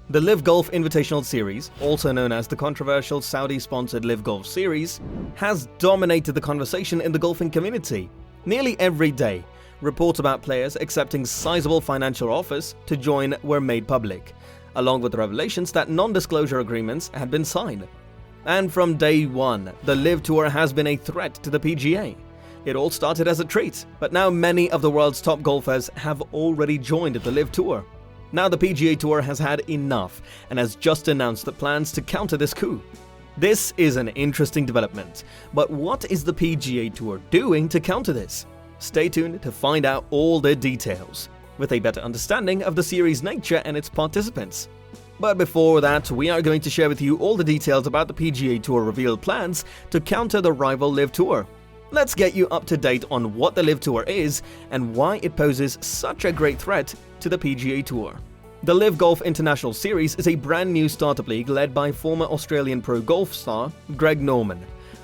The Liv Golf Invitational Series, also known as the controversial Saudi-sponsored Liv Golf Series, has dominated the conversation in the golfing community. Nearly every day, reports about players accepting sizable financial offers to join were made public, along with revelations that non-disclosure agreements had been signed. And from day one, the Liv Tour has been a threat to the PGA. It all started as a treat, but now many of the world's top golfers have already joined the Liv Tour. Now the PGA Tour has had enough and has just announced the plans to counter this coup. This is an interesting development, but what is the PGA Tour doing to counter this? Stay tuned to find out all the details, with a better understanding of the series' nature and its participants. But before that, we are going to share with you all the details about the PGA Tour revealed plans to counter the rival Liv Tour. Let's get you up to date on what the Liv Tour is and why it poses such a great threat to the PGA Tour. The Liv Golf International Series is a brand new startup league led by former Australian pro golf star Greg Norman.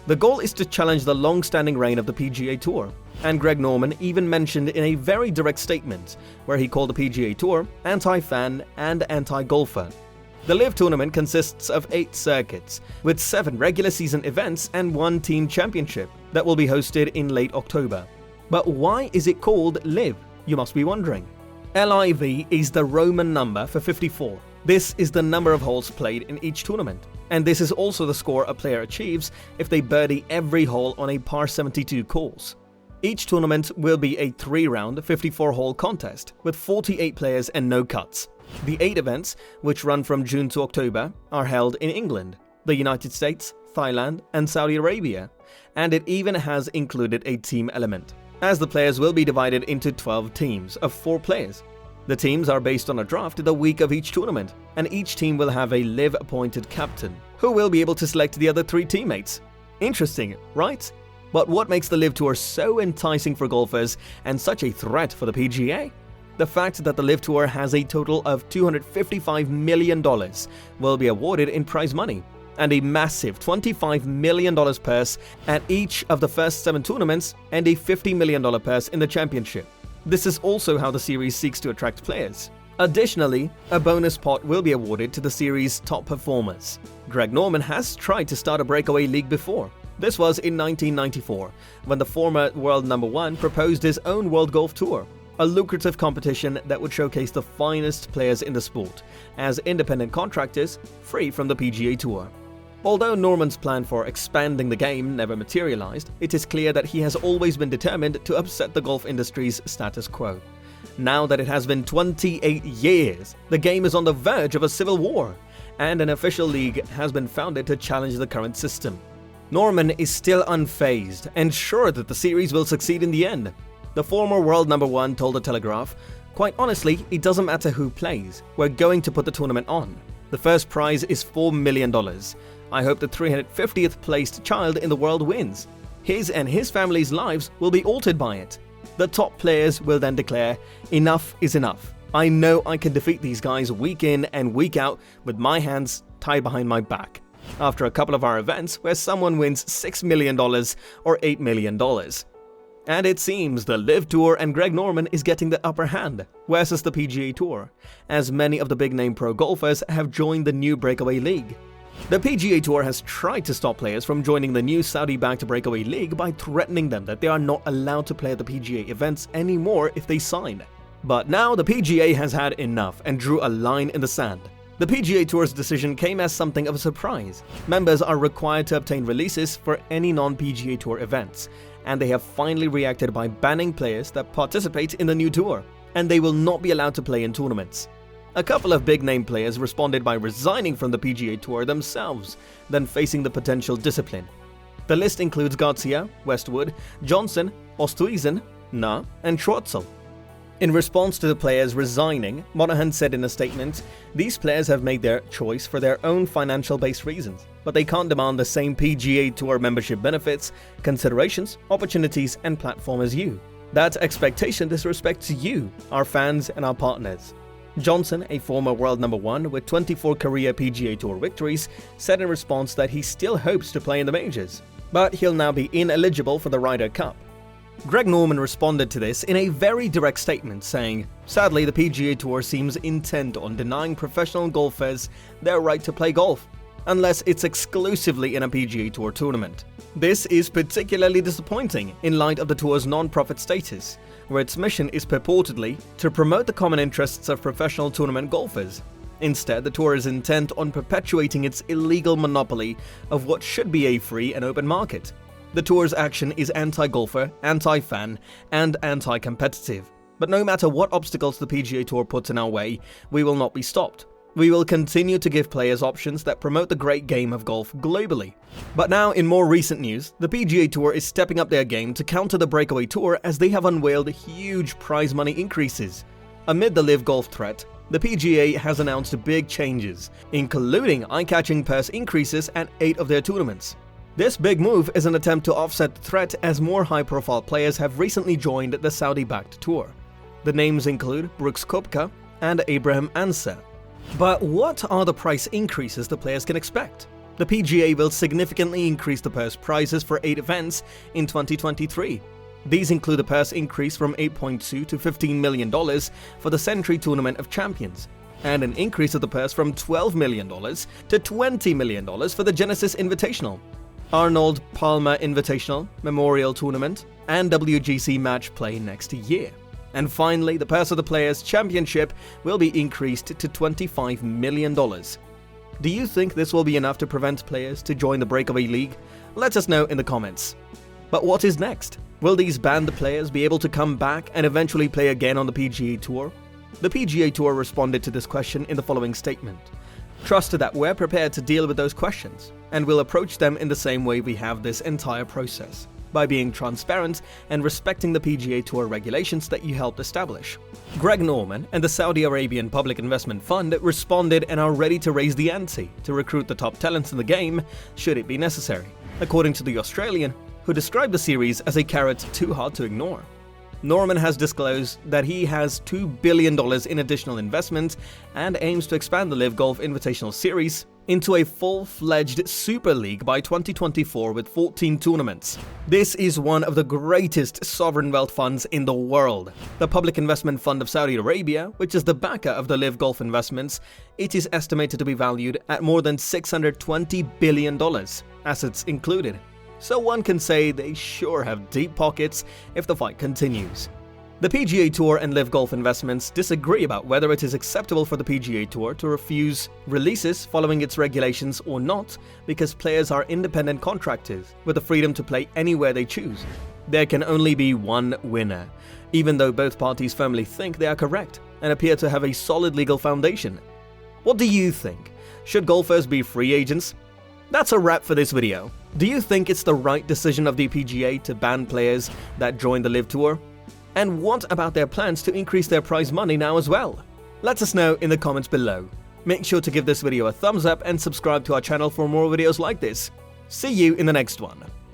The goal is to challenge the long-standing reign of the PGA Tour, and Greg Norman even mentioned in a very direct statement where he called the PGA Tour anti-fan and anti-golfer. The Liv tournament consists of 8 circuits, with 7 regular season events and 1 team championship that will be hosted in late October. But why is it called Liv, you must be wondering? LIV is the Roman number for 54. This is the number of holes played in each tournament, and this is also the score a player achieves if they birdie every hole on a par 72 course. Each tournament will be a 3-round, 54-hole contest with 48 players and no cuts. The 8 events, which run from June to October, are held in England, the United States, Thailand, and Saudi Arabia, and it even has included a team element, as the players will be divided into 12 teams of 4 players. The teams are based on a draft the week of each tournament, and each team will have a Liv-appointed captain, who will be able to select the other 3 teammates. Interesting, right? But what makes the Liv Tour so enticing for golfers and such a threat for the PGA? The fact that the Liv Tour has a total of $255 million will be awarded in prize money, and a massive $25 million purse at each of the first 7 tournaments and a $50 million purse in the championship. This is also how the series seeks to attract players. Additionally, a bonus pot will be awarded to the series' top performers. Greg Norman has tried to start a breakaway league before. This was in 1994, when the former world number 1 proposed his own World Golf Tour, a lucrative competition that would showcase the finest players in the sport as independent contractors free from the PGA Tour. Although Norman's plan for expanding the game never materialized, it is clear that he has always been determined to upset the golf industry's status quo. Now that it has been 28 years, the game is on the verge of a civil war, and an official league has been founded to challenge the current system. Norman is still unfazed and sure that the series will succeed in the end. The former world number 1 told The Telegraph, "Quite honestly, it doesn't matter who plays, we're going to put the tournament on. The first prize is $4 million. I hope the 350th placed child in the world wins. His and his family's lives will be altered by it. The top players will then declare, enough is enough. I know I can defeat these guys week in and week out with my hands tied behind my back. After a couple of our events where someone wins $6 million or $8 million. And it seems the Liv Tour and Greg Norman is getting the upper hand versus the PGA Tour, as many of the big-name pro golfers have joined the new breakaway league. The PGA Tour has tried to stop players from joining the new Saudi-backed breakaway league by threatening them that they are not allowed to play at the PGA events anymore if they sign. But now the PGA has had enough and drew a line in the sand. The PGA Tour's decision came as something of a surprise. Members are required to obtain releases for any non-PGA Tour events, and they have finally reacted by banning players that participate in the new tour, and they will not be allowed to play in tournaments. A couple of big-name players responded by resigning from the PGA Tour themselves, then facing the potential discipline. The list includes Garcia, Westwood, Johnson, Oosthuizen, Na, and Schwartzel. In response to the players resigning, Monahan said in a statement, "These players have made their choice for their own financial-based reasons, but they can't demand the same PGA Tour membership benefits, considerations, opportunities, and platform as you. That expectation disrespects you, our fans, and our partners." Johnson, a former world number 1 with 24 career PGA Tour victories, said in response that he still hopes to play in the majors, but he'll now be ineligible for the Ryder Cup. Greg Norman responded to this in a very direct statement, saying, "Sadly, the PGA Tour seems intent on denying professional golfers their right to play golf, unless it's exclusively in a PGA Tour tournament. This is particularly disappointing in light of the tour's non-profit status, where its mission is purportedly to promote the common interests of professional tournament golfers. Instead, the tour is intent on perpetuating its illegal monopoly of what should be a free and open market. The tour's action is anti-golfer, anti-fan, and anti-competitive. But no matter what obstacles the PGA Tour puts in our way, we will not be stopped. We will continue to give players options that promote the great game of golf globally." But now, in more recent news, the PGA Tour is stepping up their game to counter the breakaway tour as they have unveiled huge prize money increases. Amid the Liv Golf threat, the PGA has announced big changes, including eye-catching purse increases at 8 of their tournaments. This big move is an attempt to offset the threat as more high-profile players have recently joined the Saudi-backed tour. The names include Brooks Koepka and Abraham Ancer. But what are the price increases the players can expect? The PGA will significantly increase the purse prizes for 8 events in 2023. These include a purse increase from $8.2 to $15 million for the Century Tournament of Champions, and an increase of the purse from $12 million to $20 million for the Genesis Invitational, Arnold Palmer Invitational, Memorial Tournament, and WGC Match Play next year. And finally, the purse of the Players' Championship will be increased to $25 million. Do you think this will be enough to prevent players to join the breakaway league? Let us know in the comments. But what is next? Will these banned players be able to come back and eventually play again on the PGA Tour? The PGA Tour responded to this question in the following statement. "Trust that we're prepared to deal with those questions, and we'll approach them in the same way we have this entire process, by being transparent and respecting the PGA Tour regulations that you helped establish." Greg Norman and the Saudi Arabian Public Investment Fund responded and are ready to raise the ante to recruit the top talents in the game should it be necessary, according to the Australian, who described the series as a carrot too hard to ignore. Norman has disclosed that he has $2 billion in additional investment and aims to expand the Liv Golf Invitational Series into a full-fledged Super League by 2024 with 14 tournaments. This is one of the greatest sovereign wealth funds in the world. The Public Investment Fund of Saudi Arabia, which is the backer of the Liv Golf investments, it is estimated to be valued at more than $620 billion, assets included. So one can say they sure have deep pockets if the fight continues. The PGA Tour and Liv Golf Investments disagree about whether it is acceptable for the PGA Tour to refuse releases following its regulations or not, because players are independent contractors with the freedom to play anywhere they choose. There can only be one winner, even though both parties firmly think they are correct and appear to have a solid legal foundation. What do you think? Should golfers be free agents? That's a wrap for this video. Do you think it's the right decision of the PGA to ban players that join the Liv Tour? And what about their plans to increase their prize money now as well? Let us know in the comments below. Make sure to give this video a thumbs up and subscribe to our channel for more videos like this. See you in the next one.